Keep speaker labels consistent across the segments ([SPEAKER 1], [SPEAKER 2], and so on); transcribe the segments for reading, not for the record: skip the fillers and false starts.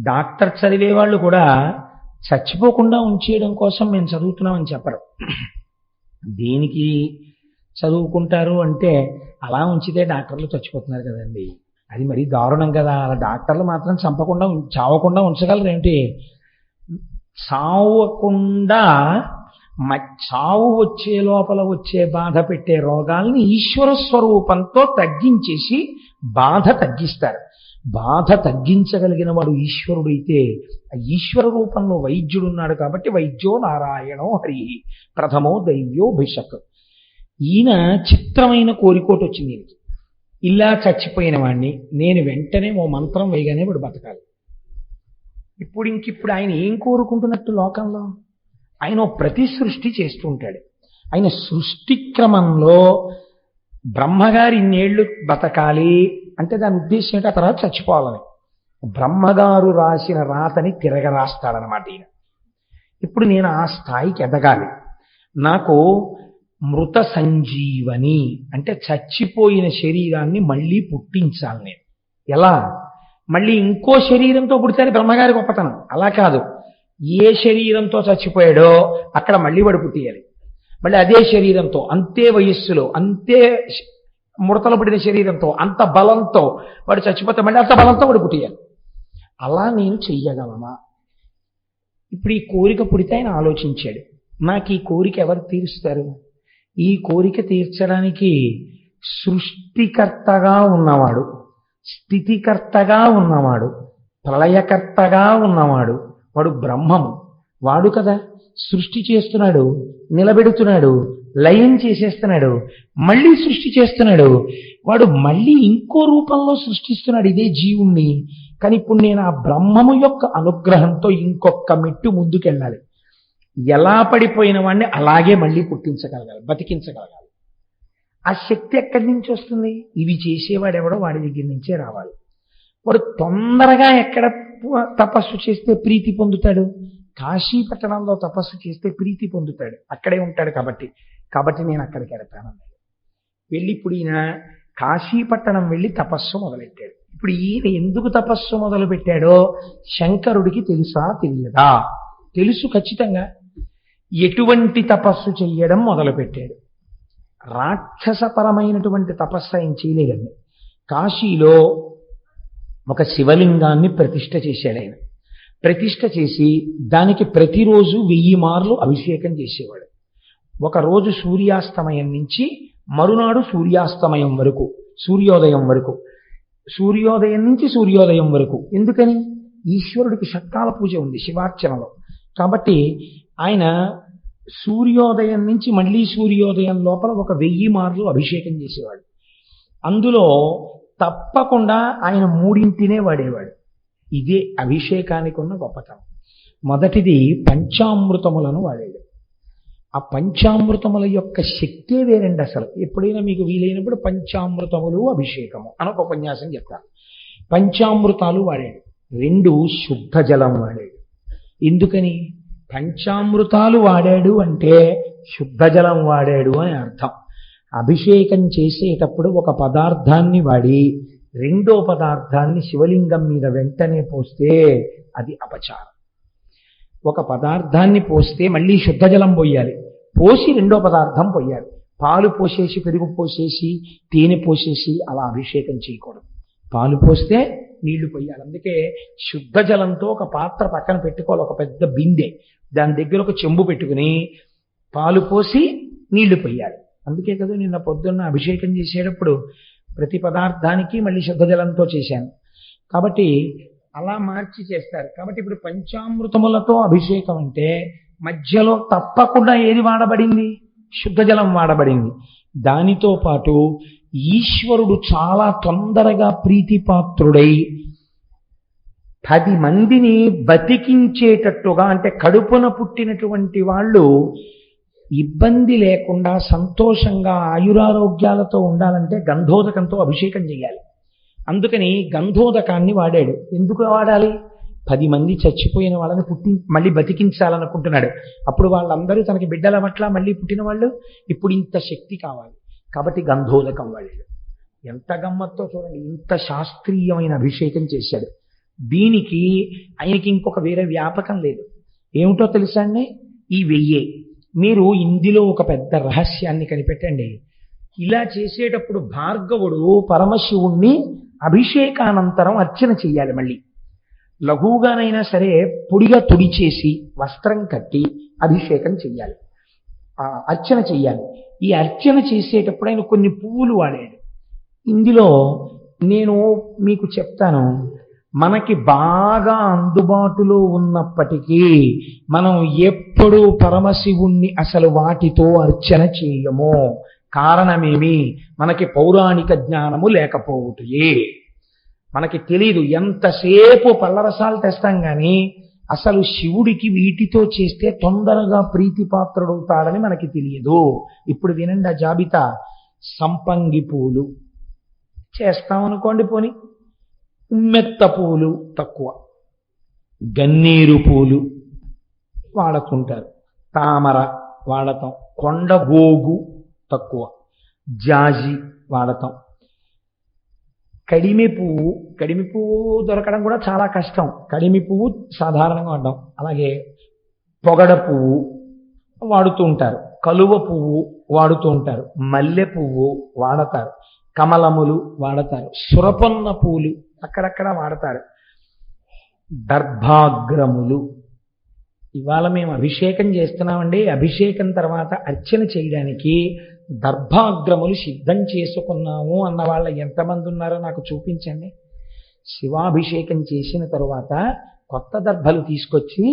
[SPEAKER 1] Doctor చదివే వాళ్ళు కూడా చచ్చిపోకుండా ఉంచేయడం కోసం మేము చదువుతున్నామని చెప్పరు. దేనికి చదువుకుంటారు అంటే అలా ఉంచితే డాక్టర్లు చచ్చిపోతున్నారు కదండి, అది మరీ దారుణం కదా. అలా డాక్టర్లు మాత్రం చంపకుండా చావకుండా ఉంచగలరు ఏమిటి? చావకుండా చావు వచ్చే లోపల వచ్చే బాధ పెట్టే రోగాల్ని ఈశ్వర స్వరూపంతో తగ్గించేసి బాధ తగ్గిస్తారు. బాధ తగ్గించగలిగిన వాడు ఈశ్వరుడైతే ఆ ఈశ్వర రూపంలో వైద్యుడున్నాడు కాబట్టి వైద్యో నారాయణో హరి ప్రథమో దైవ్యో భిషక్. ఈయన చిత్రమైన కోరికోటి వచ్చింది ఈయనకి. ఇలా చచ్చిపోయిన వాడిని నేను వెంటనే ఓ మంత్రం వేయగానే వాడు బతకాలి. ఇప్పుడు ఆయన ఏం కోరుకుంటున్నట్టు లోకంలో? ఆయన ప్రతి సృష్టి చేస్తూ ఉంటాడు. ఆయన సృష్టి క్రమంలో బ్రహ్మగారి ఇన్నేళ్లు బతకాలి అంటే దాని ఉద్దేశం ఏంటి? ఆ తర్వాత చచ్చిపోవాలని బ్రహ్మగారు రాసిన రాతని తిరగరాస్తాడనమాట ఈయన. ఇప్పుడు నేను ఆ స్థాయికి ఎదగాలి. నాకు మృత సంజీవని అంటే చచ్చిపోయిన శరీరాన్ని మళ్ళీ పుట్టించాలి. నేను ఎలా? మళ్ళీ ఇంకో శరీరంతో పుడితే బ్రహ్మగారి గొప్పతనం. అలా కాదు, ఏ శరీరంతో చచ్చిపోయాడో అక్కడ మళ్ళీ వాడు పుట్టియాలి. మళ్ళీ అదే శరీరంతో, అంతే వయస్సులో, అంతే ముడతలు పడిన శరీరంతో, అంత బలంతో వాడు చచ్చిపోతే మళ్ళీ అంత బలంతో వాడు పుట్టియాలి. అలా నేను చెయ్యగలనా? ఇప్పుడు ఈ కోరిక పుడితే ఆయన ఆలోచించాడు, నాకు ఈ కోరిక ఎవరు తీరుస్తారు? ఈ కోరిక తీర్చడానికి సృష్టికర్తగా ఉన్నవాడు, స్థితికర్తగా ఉన్నవాడు, ప్రళయకర్తగా ఉన్నవాడు వాడు బ్రహ్మము. వాడు కదా సృష్టి చేస్తున్నాడు, నిలబెడుతున్నాడు, లయం చేసేస్తున్నాడు, మళ్ళీ సృష్టి చేస్తున్నాడు. వాడు మళ్ళీ ఇంకో రూపంలో సృష్టిస్తున్నాడు ఇదే జీవుణ్ణి. కానీ ఇప్పుడు నేను ఆ బ్రహ్మము యొక్క అనుగ్రహంతో ఇంకొక మెట్టు ముందుకెళ్ళాలి. ఎలా పడిపోయిన వాడిని అలాగే మళ్ళీ పుట్టించగలగాలి, బతికించగలగాలి. ఆ శక్తి ఎక్కడి నుంచి వస్తుంది? ఇవి చేసేవాడెవడో వాడి దగ్గర నుంచే రావాలి. వాడు తొందరగా ఎక్కడ తపస్సు చేస్తే ప్రీతి పొందుతాడు? కాశీ పట్టణంలో తపస్సు చేస్తే ప్రీతి పొందుతాడు, అక్కడే ఉంటాడు కాబట్టి నేను అక్కడికి వెళ్తానన్నాడు. వెళ్ళి ఇప్పుడు ఈయన కాశీ పట్టణం వెళ్ళి తపస్సు మొదలెట్టాడు. ఇప్పుడు ఈయన ఎందుకు తపస్సు మొదలు పెట్టాడో శంకరుడికి తెలుసా తెలియదా? తెలుసు ఖచ్చితంగా. ఎటువంటి తపస్సు చెయ్యడం మొదలుపెట్టాడు? రాక్షసపరమైనటువంటి తపస్సు ఆయన చేయలేదండి. కాశీలో ఒక శివలింగాన్ని ప్రతిష్ఠ చేశాడు ఆయన. ప్రతిష్ఠ చేసి దానికి ప్రతిరోజు 1000 మార్లు అభిషేకం చేసేవాడు. ఒకరోజు సూర్యాస్తమయం నుంచి మరునాడు సూర్యాస్తమయం వరకు, సూర్యోదయం వరకు, సూర్యోదయం నుంచి సూర్యోదయం వరకు. ఎందుకని? ఈశ్వరుడికి షట్కాల పూజ ఉంది శివార్చనలో. కాబట్టి ఆయన సూర్యోదయం నుంచి మళ్ళీ సూర్యోదయం లోపల ఒక 1000 మార్లు అభిషేకం చేసేవాడు. అందులో తప్పకుండా ఆయన 3 వాడేవాడు. ఇదే అభిషేకానికి ఉన్న గొప్పతనం. మొదటిది పంచామృతములను వాడాడు. ఆ పంచామృతముల యొక్క శక్తే వేరండి అసలు. ఎప్పుడైనా మీకు వీలైనప్పుడు పంచామృతములు అభిషేకము అని ఒక ఉపన్యాసం చెప్తాను. పంచామృతాలు వాడాడు. 2 శుద్ధ జలం వాడాడు. ఎందుకని? పంచామృతాలు వాడాడు అంటే శుద్ధ జలం వాడాడు అని అర్థం. అభిషేకం చేసేటప్పుడు ఒక పదార్థాన్ని వాడి రెండో పదార్థాన్ని శివలింగం మీద వెంటనే పోస్తే అది అపచారం. ఒక పదార్థాన్ని పోస్తే మళ్ళీ శుద్ధ జలం పోయాలి, పోసి రెండో పదార్థం పోయాలి. పాలు పోసేసి, పెరుగు పోసేసి, తేనె పోసేసి అలా అభిషేకం చేయకూడదు. పాలు పోస్తే నీళ్లు పోయాలి. అందుకే శుద్ధ జలంతో ఒక పాత్ర పక్కన పెట్టుకోవాలి, ఒక పెద్ద బిందె, దాని దగ్గర ఒక చెంబు పెట్టుకుని పాలు పోసి నీళ్లు పోయాలి. అందుకే కదా నిన్న పొద్దున్న అభిషేకం చేసేటప్పుడు ప్రతి పదార్థానికి మళ్ళీ శుద్ధ జలంతో చేశాను. కాబట్టి అలా మార్చి చేస్తారు. కాబట్టి ఇప్పుడు పంచామృతములతో అభిషేకం అంటే మధ్యలో తప్పకుండా ఏది వాడబడింది? శుద్ధ జలం వాడబడింది. దానితో పాటు ఈశ్వరుడు చాలా తొందరగా ప్రీతిపాత్రుడై 10 మందిని బతికించేటట్టుగా, అంటే కడుపున పుట్టినటువంటి వాళ్ళు ఇబ్బంది లేకుండా సంతోషంగా ఆయురారోగ్యాలతో ఉండాలంటే గంధోదకంతో అభిషేకం చేయాలి. అందుకని గంధోదకాన్ని వాడాడు. ఎందుకు వాడాలి? 10 మంది చచ్చిపోయిన వాళ్ళని మళ్ళీ బతికించాలనుకుంటున్నాడు. అప్పుడు వాళ్ళందరూ తనకి బిడ్డల పట్ల మళ్ళీ పుట్టిన వాళ్ళు. ఇప్పుడు ఇంత శక్తి కావాలి కాబట్టి గంధోదకం వాడాడు. ఎంత గమ్మత్తో చూడండి, ఇంత శాస్త్రీయమైన అభిషేకం చేశాడు. దీనికి ఆయనకి ఇంకొక వేరే వ్యాపకం లేదు. ఏమిటో తెలుసా అండి? ఈ 1000. మీరు ఇందులో ఒక పెద్ద రహస్యాన్ని కనిపెట్టండి. ఇలా చేసేటప్పుడు భార్గవుడు పరమశివుణ్ణి అభిషేకానంతరం అర్చన చెయ్యాలి. మళ్ళీ లఘువుగానైనా సరే పొడిగా తుడిచేసి వస్త్రం కట్టి అభిషేకం చెయ్యాలి, అర్చన చెయ్యాలి. ఈ అర్చన చేసేటప్పుడు ఆయన కొన్ని పువ్వులు వాడాడు. ఇందులో నేను మీకు చెప్తాను, మనకి బాగా అందుబాటులో ఉన్నప్పటికీ మనం ఎప్పుడూ పరమశివుణ్ణి అసలు వాటితో అర్చన చేయము. కారణమేమి? మనకి పౌరాణిక జ్ఞానము లేకపోవటయే. మనకి తెలీదు. ఎంతసేపు పళ్ళరసాలు తెస్తాం కానీ అసలు శివుడికి వీటితో చేస్తే తొందరగా ప్రీతిపాత్రుడవుతాడని మనకి తెలియదు. ఇప్పుడు వినండి ఆ జాబితా. సంపంగి పూలు చేస్తామనుకోండి, పోని ఉమ్మెత్త పూలు తక్కువ, గన్నేరు పూలు వాడుతుంటారు, తామర వాడతాం, కొండగోగు తక్కువ, జాజి వాడతాం, కడిమి పువ్వు దొరకడం కూడా చాలా కష్టం. కడిమి పువ్వు సాధారణంగా వాడడం. అలాగే పొగడ పువ్వు వాడుతూ ఉంటారు, కలువ పువ్వు వాడుతూ ఉంటారు, మల్లె పువ్వు వాడతారు, కమలములు వాడతారు, సురపొన్న పూలు అక్కడక్కడ వాడతారు, దర్భాగ్రములు. ఇవాళ మేము అభిషేకం చేస్తున్నామండి. అభిషేకం తర్వాత అర్చన చేయడానికి దర్భాగ్రములు సిద్ధం చేసుకున్నాము అన్న వాళ్ళ ఎంతమంది ఉన్నారో నాకు చూపించండి. శివాభిషేకం చేసిన తరువాత కొత్త దర్భలు తీసుకొచ్చి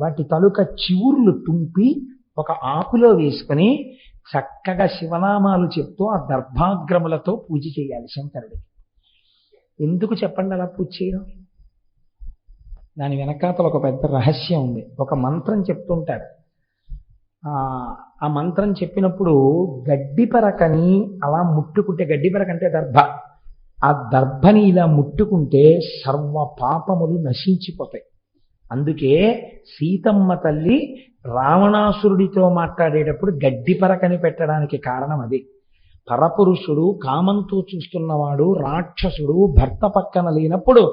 [SPEAKER 1] వాటి తలుక చివుర్లు తుంపి ఒక ఆకులో వేసుకుని చక్కగా శివనామాలు చెప్తూ ఆ దర్భాగ్రములతో పూజ చేయాలి శంకరుడికి. ఎందుకు చెప్పండి అలా పూజ చేయడం? దాని వెనకాతల ఒక పెద్ద రహస్యం ఉంది. ఒక మంత్రం చెప్తుంటారు. ఆ మంత్రం చెప్పినప్పుడు గడ్డిపరకని అలా ముట్టుకుంటే, గడ్డిపరక అంటే దర్భ, ఆ దర్భని ఇలా ముట్టుకుంటే సర్వ పాపములు నశించిపోతాయి. అందుకే సీతమ్మ తల్లి రావణాసురుడితో మాట్లాడేటప్పుడు గడ్డిపరకని పెట్టడానికి కారణం అది. పరపురుషుడు, కామంతో చూస్తున్నవాడు, రాక్షసుడు భర్త పక్కన లేనప్పుడు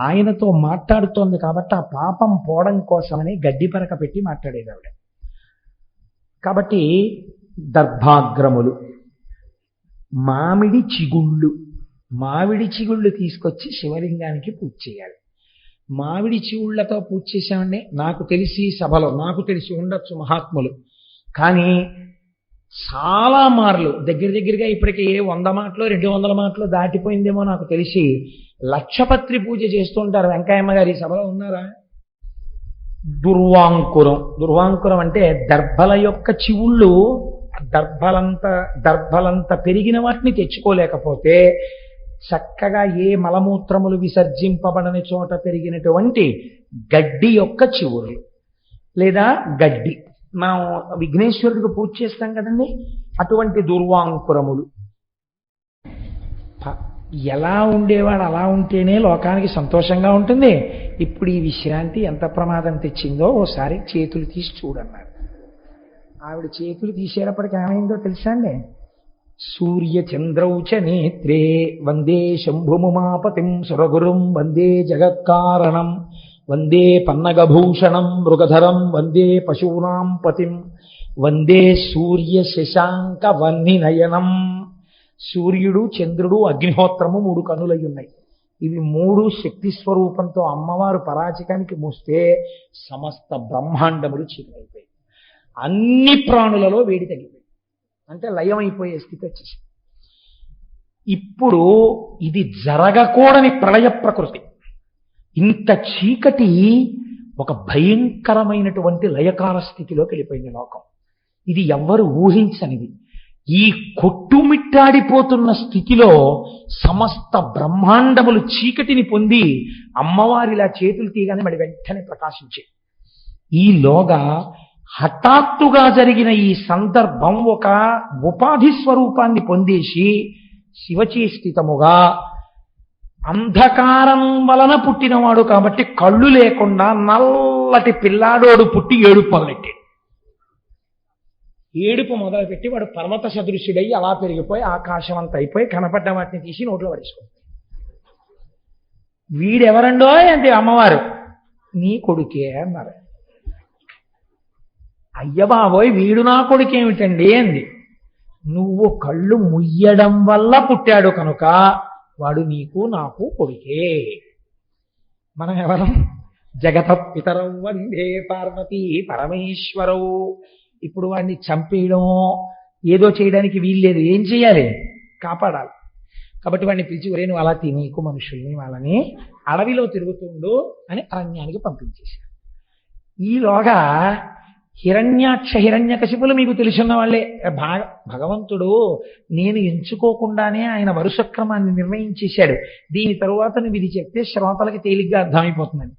[SPEAKER 1] ఆయనతో మాట్లాడుతోంది కాబట్టి ఆ పాపం పోవడం కోసమని గడ్డిపరక పెట్టి మాట్లాడేది ఆవిడ. కాబట్టి దర్భాగ్రములు, మామిడి చిగుళ్ళు తీసుకొచ్చి శివలింగానికి పూజ చేయాలి. మామిడి చిగుళ్లతో పూజ చేశామండి. నాకు తెలిసి సభలో, నాకు తెలిసి ఉండొచ్చు మహాత్ములు, కానీ చాలా మార్లు దగ్గరగా ఇప్పటికే 100 మాటలు 200 మాటలు దాటిపోయిందేమో నాకు తెలిసి లక్షపత్రి పూజ చేస్తుంటారు. వెంకయ్యమ్మ గారి సభలో ఉన్నారా? దుర్వాంకురం అంటే దర్భల యొక్క చివుళ్ళు దర్భలంత పెరిగిన వాటిని తెచ్చుకోలేకపోతే చక్కగా ఏ మలమూత్రములు విసర్జింపబడని చోట పెరిగినటువంటి గడ్డి యొక్క చివుళ్ళు లేదా గడ్డి, మనం విఘ్నేశ్వరుడికి పూజ చేస్తాం కదండి, అటువంటి దుర్వాంకురములు. ఎలా ఉండేవాడు అలా ఉంటేనే లోకానికి సంతోషంగా ఉంటుంది. ఇప్పుడు ఈ విశ్రాంతి ఎంత ప్రమాదం తెచ్చిందో ఓసారి చేతులు తీసి చూడన్నారు. ఆవిడ చేతులు తీసేటప్పటికి ఏమైందో తెలుసా అండి? సూర్య చంద్రౌచ నేత్రే వందే శంభుముమాపతిం సురగురుం వందే జగత్కారణం వందే పన్నగభూషణం మృగధరం వందే పశూనాం పతిం వందే సూర్య శశాంక వన్నినయనం. సూర్యుడు, చంద్రుడు, అగ్నిహోత్రము 3 కన్నులై ఉన్నాయి. ఇవి 3 శక్తి స్వరూపంతో అమ్మవారు పరాచికానికి మూస్తే సమస్త బ్రహ్మాండములు చీకటైపోయాయి. అన్ని ప్రాణులలో వేడి తగ్గిపోయి, అంటే లయమైపోయే స్థితి వచ్చేసి. ఇప్పుడు ఇది జరగకూడని ప్రళయ ప్రకృతి. ఇంత చీకటి ఒక భయంకరమైనటువంటి లయకాల స్థితిలోకి వెళ్ళిపోయింది లోకం. ఇది ఎవ్వరు ఊహించనిది. ఈ కొట్టుమిట్టాడిపోతున్న స్థితిలో సమస్త బ్రహ్మాండములు చీకటిని పొంది అమ్మవారిలా చేతులు తీయగానే మరి వెంటనే ప్రకాశించే. ఈలోగా హఠాత్తుగా జరిగిన ఈ సందర్భం ఒక ఉపాధి స్వరూపాన్ని పొందేసి శివచేష్టితముగా అంధకారం వలన పుట్టినవాడు కాబట్టి కళ్ళు లేకుండా నల్లటి పిల్లాడోడు పుట్టి ఏడుపు మొదలెట్టాడు. ఏడుపు మొదలుపెట్టి వాడు పర్వత సదృశ్యుడై అలా పెరిగిపోయి ఆకాశం అంత అయిపోయి కనపడ్డ వాటిని తీసి నోట్లో పడేసుకుంటాడు. వీడెవరండో అంటే అమ్మవారు, నీ కొడుకే అన్నారు. అయ్య బాబోయ్, వీడు నా కొడుకేమిటండి అంది. నువ్వు కళ్ళు ముయ్యడం వల్ల పుట్టాడు కనుక వాడు నీకు నాకు కొడుకే. మనం ఎవరం? జగత పితరం వందే పార్వతీ పరమేశ్వరవు. ఇప్పుడు వాడిని చంపేయడం ఏదో చేయడానికి వీల్లేదు. ఏం చేయాలి? కాపాడాలి. కాబట్టి వాడిని పిలిచి, ఒరే నువ్వు అలా తినీకు మనుషుల్ని, వాళ్ళని అడవిలో తిరుగుతుండు అని అరణ్యానికి పంపించేశారు. ఈలోగా హిరణ్యాక్ష హిరణ్యకశిపులు మీకు తెలుసున్న వాళ్ళే. భగవంతుడు నేను ఎంచుకోకుండానే ఆయన వరుసక్రమాన్ని నిర్ణయించేశాడు. దీని తరువాత నువ్వు ఇది చెప్తే శ్రోతలకి తేలిగ్గా అర్థమైపోతుందని.